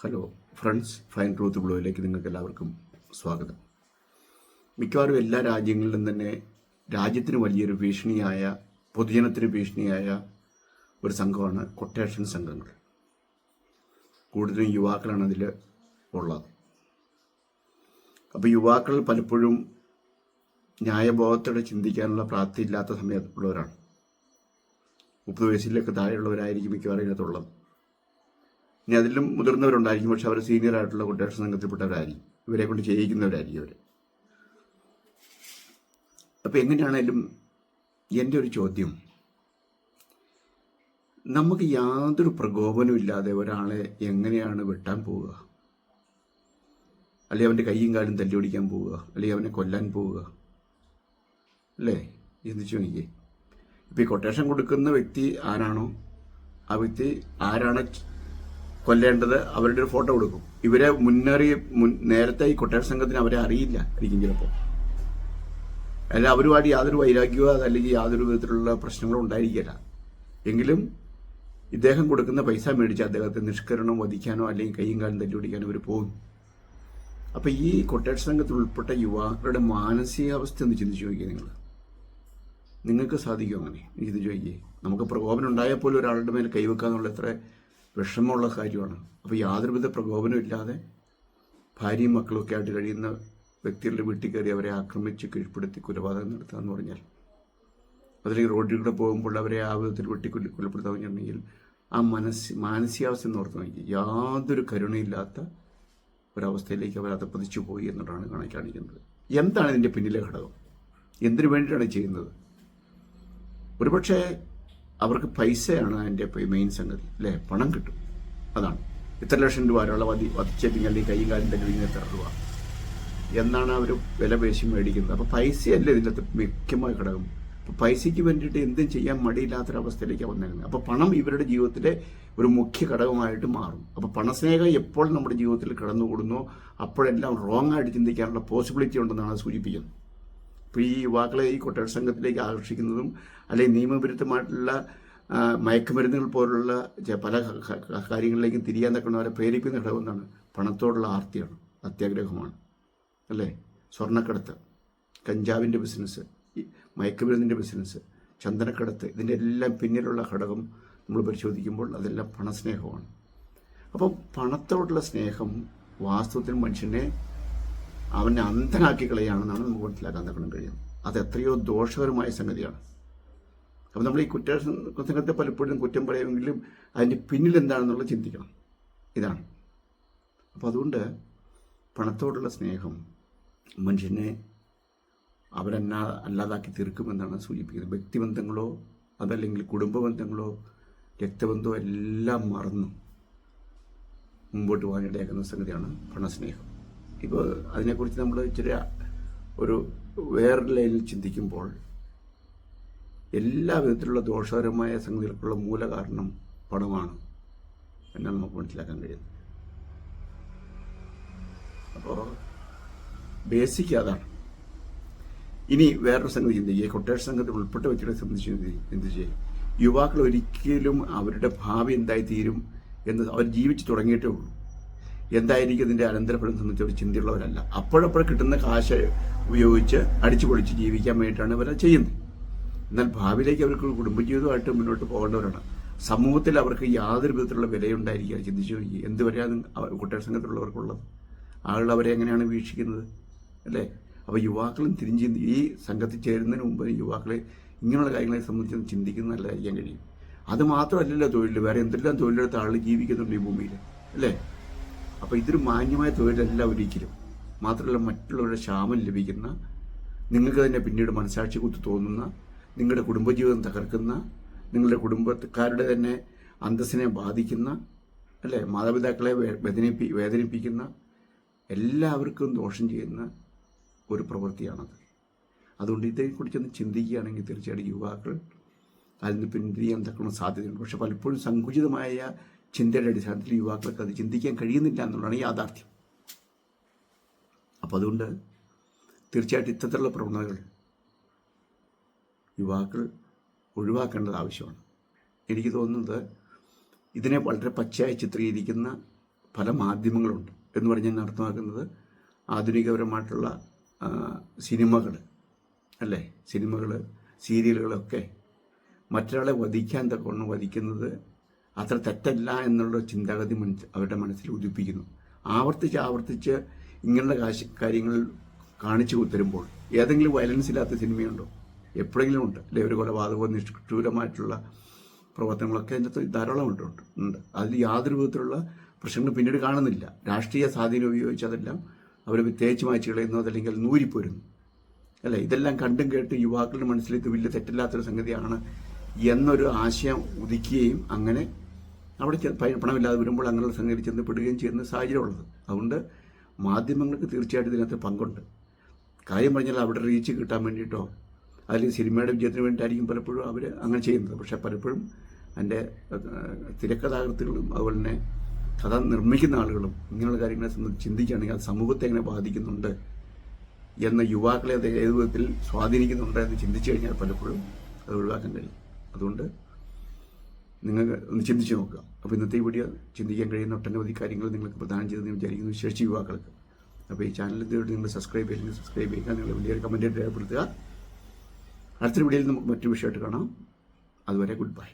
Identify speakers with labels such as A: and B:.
A: Hello friends, fine truth ബ്ലോയിലേക്ക് നിങ്ങൾക്ക് എല്ലാവർക്കും സ്വാഗതം. മിക്കവാറും എല്ലാ രാജ്യങ്ങളിലും തന്നെ രാജ്യത്തിന് വലിയൊരു ഭീഷണിയായ, പൊതുജനത്തിന് ഭീഷണിയായ ഒരു സംഘമാണ് കൊട്ടേഷൻ സംഘങ്ങൾ. കൂടുതലും യുവാക്കളാണ് അതിൽ ഉള്ളത്. അപ്പോൾ യുവാക്കൾ പലപ്പോഴും ന്യായബോധത്തോടെ ചിന്തിക്കാനുള്ള പ്രാപ്തിയില്ലാത്ത സമയത്തുള്ളവരാണ്. 30 വയസ്സിലൊക്കെ താഴെയുള്ളവരായിരിക്കും മിക്കവാറും ഇതിനകത്തുള്ളത്. ഇനി അതിലും മുതിർന്നവരുണ്ടായിരിക്കും, പക്ഷെ അവർ സീനിയർ ആയിട്ടുള്ള കൊട്ടേഷൻ സംഘത്തിൽപ്പെട്ടവരായിരിക്കും. ഇവരെ കൊണ്ട് ചെയ്യിക്കുന്നവരായിരിക്കും അവർ. അപ്പോൾ എങ്ങനെയാണേലും എൻ്റെ ഒരു ചോദ്യം, നമുക്ക് യാതൊരു പ്രകോപനവും ഇല്ലാതെ ഒരാളെ എങ്ങനെയാണ് വെട്ടാൻ പോവുക, അല്ലെങ്കിൽ അവൻ്റെ കൈയും കാലും തല്ലിയൊടിക്കാൻ പോവുക, അല്ലെങ്കിൽ അവനെ കൊല്ലാൻ പോവുക? അല്ലേ, ചിന്തിച്ചു നോക്കിയേ. ഇപ്പോൾ ഈ കൊട്ടേഷൻ കൊടുക്കുന്ന വ്യക്തി ആരാണോ, ആ വ്യക്തി ആരാണ് കൊല്ലേണ്ടത്, അവരുടെ ഒരു ഫോട്ടോ കൊടുക്കും. ഇവരെ നേരത്തെ ഈ കൊട്ടേഷൻ സംഘത്തിന് അവരെ അറിയില്ല ആയിരിക്കും ചിലപ്പോൾ. അല്ല, അവരുമായിട്ട് യാതൊരു വൈരാഗ്യമോ അതല്ലെങ്കിൽ യാതൊരു വിധത്തിലുള്ള പ്രശ്നങ്ങളോ ഉണ്ടായിരിക്കില്ല. എങ്കിലും ഇദ്ദേഹം കൊടുക്കുന്ന പൈസ മേടിച്ച് അദ്ദേഹത്തെ നിഷ്കരണം വധിക്കാനോ അല്ലെങ്കിൽ കൈയും കാലും തല്ലിപിടിക്കാനോ ഇവർ പോകും. അപ്പം ഈ കൊട്ടേഷൻ സംഘത്തിൽ ഉൾപ്പെട്ട യുവാക്കളുടെ മാനസികാവസ്ഥ ഒന്ന് ചിന്തിച്ചു നോക്കിയേ. നിങ്ങൾക്ക് സാധിക്കും അങ്ങനെ ചിന്തിച്ചു നോക്കിയേ. നമുക്ക് പ്രകോപനം ഉണ്ടായാൽ പോലും ഒരാളുടെ മേൽ കൈവെക്കാന്നുള്ള എത്ര വിഷമമുള്ള കാര്യമാണ്. അപ്പോൾ യാതൊരുവിധ പ്രകോപനം ഇല്ലാതെ ഭാര്യയും മക്കളും ഒക്കെ ആയിട്ട് കഴിയുന്ന വ്യക്തികളുടെ വീട്ടിൽ കയറി അവരെ ആക്രമിച്ച് കീഴ്പ്പെടുത്തി കൊലപാതകം നടത്തുക എന്ന് പറഞ്ഞാൽ, അതിലേക്ക് റോഡിലൂടെ പോകുമ്പോൾ അവരെ ആ വിധത്തിൽ കൊലപ്പെടുത്താൻ പറഞ്ഞിട്ടുണ്ടെങ്കിൽ ആ മാനസികാവസ്ഥ എന്ന് ഓർത്ത് നോക്കി യാതൊരു കരുണയില്ലാത്ത ഒരവസ്ഥയിലേക്ക് അവർ അതപ്പതിച്ചു പോയി എന്നുള്ളതാണ് കാണിക്കുന്നത്. എന്താണ് ഇതിൻ്റെ പിന്നിലെ ഘടകം? എന്തിനു വേണ്ടിയിട്ടാണ് ചെയ്യുന്നത്? ഒരുപക്ഷെ അവർക്ക് പൈസയാണ് അതിൻ്റെ മെയിൻ സംഗതി, അല്ലേ? പണം കിട്ടും, അതാണ്. ഇത്ര ലക്ഷം രൂപ ഒരാളെ വധിച്ചില്ലെങ്കിൽ അല്ലെങ്കിൽ കൈ കാലിൻ്റെ കഴിഞ്ഞ് എത്ര രൂപ എന്നാണ് അവർ വില പേശി മേടിക്കുന്നത്. അപ്പോൾ പൈസയല്ലേ ഇതിൻ്റെ മുഖ്യമായ ഘടകം. അപ്പോൾ പൈസയ്ക്ക് വേണ്ടിയിട്ട് എന്തും ചെയ്യാൻ മടിയില്ലാത്തൊരവസ്ഥയിലേക്കാണ് വന്നേക്കുന്നത്. അപ്പോൾ പണം ഇവരുടെ ജീവിതത്തിലെ ഒരു മുഖ്യ ഘടകമായിട്ട് മാറും. അപ്പോൾ പണസ്നേഹം എപ്പോൾ നമ്മുടെ ജീവിതത്തിൽ കടന്നുകൂടുന്നോ അപ്പോഴെല്ലാം റോങ് ആയിട്ട് ചിന്തിക്കാനുള്ള പോസിബിലിറ്റി ഉണ്ടെന്നാണ് അത് സൂചിപ്പിക്കുന്നത്. ഇപ്പോൾ ഈ യുവാക്കളെ ഈ കൊട്ടേഷൻ സംഘത്തിലേക്ക് ആകർഷിക്കുന്നതും അല്ലെങ്കിൽ നിയമവിരുദ്ധമായിട്ടുള്ള മയക്കുമരുന്നുകൾ പോലുള്ള പല കാര്യങ്ങളിലേക്കും തിരിയാൻ തക്കണവരെ പ്രേരിപ്പിക്കുന്ന ഘടകം എന്താണ്? പണത്തോടുള്ള ആർത്തിയാണ്, അത്യാഗ്രഹമാണ്, അല്ലേ? സ്വർണ്ണക്കടത്ത്, കഞ്ചാവിൻ്റെ ബിസിനസ്, മയക്കുമരുന്നിൻ്റെ ബിസിനസ്, ചന്ദനക്കടത്ത്, ഇതിൻ്റെ എല്ലാം പിന്നിലുള്ള ഘടകം നമ്മൾ പരിശോധിക്കുമ്പോൾ അതെല്ലാം പണസ്നേഹമാണ്. അപ്പോൾ പണത്തോടുള്ള സ്നേഹം വാസ്തവത്തിൽ മനുഷ്യനെ അവനെ അന്ധനാക്കി കളയാണെന്നാണ് നമുക്ക് മനസ്സിലാക്കാൻ തക്കണം കഴിയുന്നത്. അത് എത്രയോ ദോഷകരമായ സംഗതിയാണ്. അപ്പോൾ നമ്മൾ ഈ കുറ്റേഷൻ സംഘത്തെ പലപ്പോഴും കുറ്റം പറയുമെങ്കിലും അതിൻ്റെ പിന്നിൽ എന്താണെന്നുള്ളത് ചിന്തിക്കണം. ഇതാണ്. അപ്പോൾ അതുകൊണ്ട് പണത്തോടുള്ള സ്നേഹം മനുഷ്യനെ അല്ലാതാക്കി തീർക്കുമെന്നാണ് സൂചിപ്പിക്കുന്നത്. വ്യക്തിബന്ധങ്ങളോ അതല്ലെങ്കിൽ കുടുംബ ബന്ധങ്ങളോ രക്തബന്ധമോ എല്ലാം മറന്നു മുമ്പോട്ട് പോകാനിടയാക്കുന്ന സംഗതിയാണ് പണസ്നേഹം. ഇപ്പോൾ അതിനെക്കുറിച്ച് നമ്മൾ ഇച്ചിരി ഒരു വേറെ ലൈനിൽ ചിന്തിക്കുമ്പോൾ എല്ലാ വിധത്തിലുള്ള ദോഷകരമായ സംഗതികൾക്കുള്ള മൂലകാരണം പണമാണ് എന്നാണ് നമുക്ക് മനസ്സിലാക്കാൻ കഴിയുന്നത്. അപ്പോൾ ബേസിക് അതാണ്. ഇനി വേറൊരു സംഗതി ചിന്തിക്കുക. കൊട്ടേഷൻ സംഘത്തിൽ ഉൾപ്പെട്ട വ്യക്തികളെ സംബന്ധിച്ച് എന്ത് ചെയ്യും? യുവാക്കൾ ഒരിക്കലും അവരുടെ ഭാവി എന്തായി തീരും എന്ന് അവർ ജീവിച്ച് തുടങ്ങിയിട്ടേ ഉള്ളൂ. എന്തായിരിക്കും ഇതിൻ്റെ അനന്തരഫലം സംബന്ധിച്ച് ഒരു ചിന്തയുള്ളവരല്ല. അപ്പോഴപ്പോൾ കിട്ടുന്ന കാശ് ഉപയോഗിച്ച് അടിച്ചു പൊളിച്ച് ജീവിക്കാൻ വേണ്ടിയിട്ടാണ് ഇവരത് ചെയ്യുന്നത്. എന്നാൽ ഭാവിയിലേക്ക് അവർക്ക് കുടുംബജീവിതമായിട്ട് മുന്നോട്ട് പോകേണ്ടവരാണ്. സമൂഹത്തിൽ അവർക്ക് യാതൊരു വിധത്തിലുള്ള വിലയുണ്ടായിരിക്കുക. ചിന്തിച്ചു നോക്കി എന്തുവരെയാണ് കുട്ടേഷൻ സംഘത്തിലുള്ളവർക്കുള്ളത്. ആളുകൾ അവരെ എങ്ങനെയാണ് വീക്ഷിക്കുന്നത്, അല്ലേ? അപ്പോൾ യുവാക്കളും തിരിഞ്ഞ് ഈ സംഘത്തിൽ ചേരുന്നതിന് മുമ്പ് യുവാക്കളെ ഇങ്ങനെയുള്ള കാര്യങ്ങളെ സംബന്ധിച്ച് ചിന്തിക്കുന്നത് നല്ലതായിരിക്കാൻ കഴിയും. അത് മാത്രമല്ലല്ലോ തൊഴിൽ, വേറെ എന്തെല്ലാം തൊഴിലെടുത്ത ആളുകൾ ജീവിക്കുന്നുണ്ട് ഈ ഭൂമിയിൽ, അല്ലേ? അപ്പോൾ ഇതൊരു മാന്യമായ തൊഴിലല്ല ഒരിക്കലും. മാത്രമല്ല മറ്റുള്ളവരുടെ ക്ഷാമം ലഭിക്കുന്ന, നിങ്ങൾക്ക് തന്നെ പിന്നീട് മനസാക്ഷി കുത്തു തോന്നുന്ന, നിങ്ങളുടെ കുടുംബജീവിതം തകർക്കുന്ന, നിങ്ങളുടെ കുടുംബക്കാരുടെ തന്നെ അന്തസ്സിനെ ബാധിക്കുന്ന, അല്ലേ, മാതാപിതാക്കളെ വേദനിപ്പിക്കുന്ന, എല്ലാവർക്കും ദോഷം ചെയ്യുന്ന ഒരു പ്രവൃത്തിയാണത്. അതുകൊണ്ട് ഇതേക്കുറിച്ചൊന്ന് ചിന്തിക്കുകയാണെങ്കിൽ തീർച്ചയായിട്ടും യുവാക്കൾ അതിൽ നിന്ന് പിന്തിരിയാൻ തക്കുന്ന സാധ്യതയുണ്ട്. പക്ഷെ പലപ്പോഴും സങ്കുചിതമായ ചിന്തയുടെ അടിസ്ഥാനത്തിൽ യുവാക്കൾക്ക് അത് ചിന്തിക്കാൻ കഴിയുന്നില്ല എന്നുള്ളതാണ് യാഥാർത്ഥ്യം. അപ്പോൾ അതുകൊണ്ട് തീർച്ചയായിട്ടും ഇത്തരത്തിലുള്ള പ്രവണതകൾ യുവാക്കൾ ഒഴിവാക്കേണ്ടത് ആവശ്യമാണ്. എനിക്ക് തോന്നുന്നത് ഇതിനെ വളരെ പച്ചയായി ചിത്രീകരിക്കുന്ന പല മാധ്യമങ്ങളുണ്ട് എന്ന് പറഞ്ഞ് ഞാൻ അർത്ഥമാക്കുന്നത് ആധുനികപരമായിട്ടുള്ള സിനിമകൾ അല്ലേ, സിനിമകൾ, സീരിയലുകളൊക്കെ മറ്റൊരാളെ വധിക്കാൻ തക്കവണ്ണം വധിക്കുന്നത് അത്ര തെറ്റല്ല എന്നുള്ള ചിന്താഗതി അവരുടെ മനസ്സിൽ ഉദിപ്പിക്കുന്നു. ആവർത്തിച്ച് ഇങ്ങനെയുള്ള കാര്യങ്ങൾ കാണിച്ചു കുത്തരുമ്പോൾ ഏതെങ്കിലും വയലൻസ് ഇല്ലാത്ത സിനിമയുണ്ടോ? എപ്പോഴെങ്കിലും ഉണ്ട് അല്ലെ? ഒരു കൊലപാതകവും നിഷ്ഠൂരമായിട്ടുള്ള പ്രവർത്തനങ്ങളൊക്കെ അതിൻ്റെ ധാരാളം ഉണ്ട്. അതിൽ യാതൊരു വിധത്തിലുള്ള പ്രശ്നങ്ങൾ പിന്നീട് കാണുന്നില്ല. രാഷ്ട്രീയ സ്വാധീനം ഉപയോഗിച്ച് അതെല്ലാം അവർ തേച്ച് മായ്ച്ച് കളയുന്നു, അതല്ലെങ്കിൽ നൂരിപ്പോരുന്നു അല്ലേ. ഇതെല്ലാം കണ്ടും കേട്ട് യുവാക്കളുടെ മനസ്സിൽ ഇത് വലിയ തെറ്റില്ലാത്തൊരു സംഗതിയാണ് എന്നൊരു ആശയം ഉദിക്കുകയും അങ്ങനെ അവിടെ പണമില്ലാതെ വരുമ്പോൾ അങ്ങനെയുള്ള സംഗതി ചെന്നപ്പെടുകയും ചെയ്യുന്ന സാഹചര്യമുള്ളത്. അതുകൊണ്ട് മാധ്യമങ്ങൾക്ക് തീർച്ചയായിട്ടും ഇതിനകത്ത് പങ്കുണ്ട്. കാര്യം പറഞ്ഞാൽ അവിടെ റീച്ച് കിട്ടാൻ വേണ്ടിയിട്ടോ അല്ലെങ്കിൽ സിനിമയുടെ വിജയത്തിന് വേണ്ടിയിട്ടായിരിക്കും പലപ്പോഴും അവർ അങ്ങനെ ചെയ്യുന്നത്. പക്ഷേ പലപ്പോഴും അതിൻ്റെ തിരക്കഥാകൃത്തുകളും അതുപോലെ തന്നെ കഥ നിർമ്മിക്കുന്ന ആളുകളും ഇങ്ങനെയുള്ള കാര്യങ്ങളെ സംബന്ധിച്ച് ചിന്തിക്കുകയാണെങ്കിൽ അത് സമൂഹത്തെ എങ്ങനെ ബാധിക്കുന്നുണ്ട് എന്ന്, യുവാക്കളെ അത് ഏത് വിധത്തിൽ സ്വാധീനിക്കുന്നുണ്ട് എന്ന് ചിന്തിച്ചു കഴിഞ്ഞാൽ പലപ്പോഴും അത് ഒഴിവാക്കാൻ കഴിയും. അതുകൊണ്ട് നിങ്ങൾക്ക് ഒന്ന് ചിന്തിച്ച് നോക്കുക. അപ്പോൾ ഇന്നത്തെ വീഡിയോ ചിന്തിക്കാൻ കഴിയുന്ന ഒട്ടനവധി കാര്യങ്ങൾ നിങ്ങൾക്ക് പ്രദാനം ചെയ്തെന്ന് വിചാരിക്കുന്നു, വിശേഷിച്ച് യുവാക്കൾക്ക്. അപ്പോൾ ഈ ചാനലിൽ നിങ്ങൾ സബ്സ്ക്രൈബ് ചെയ്യുക, നിങ്ങൾ വലിയൊരു കമൻറ്റ് രേഖപ്പെടുത്തുക. അടുത്തൊരു വീഡിയോയിൽ നമുക്ക് മറ്റൊരു വിഷയമായിട്ട് കാണാം. അതുവരെ ഗുഡ് ബൈ.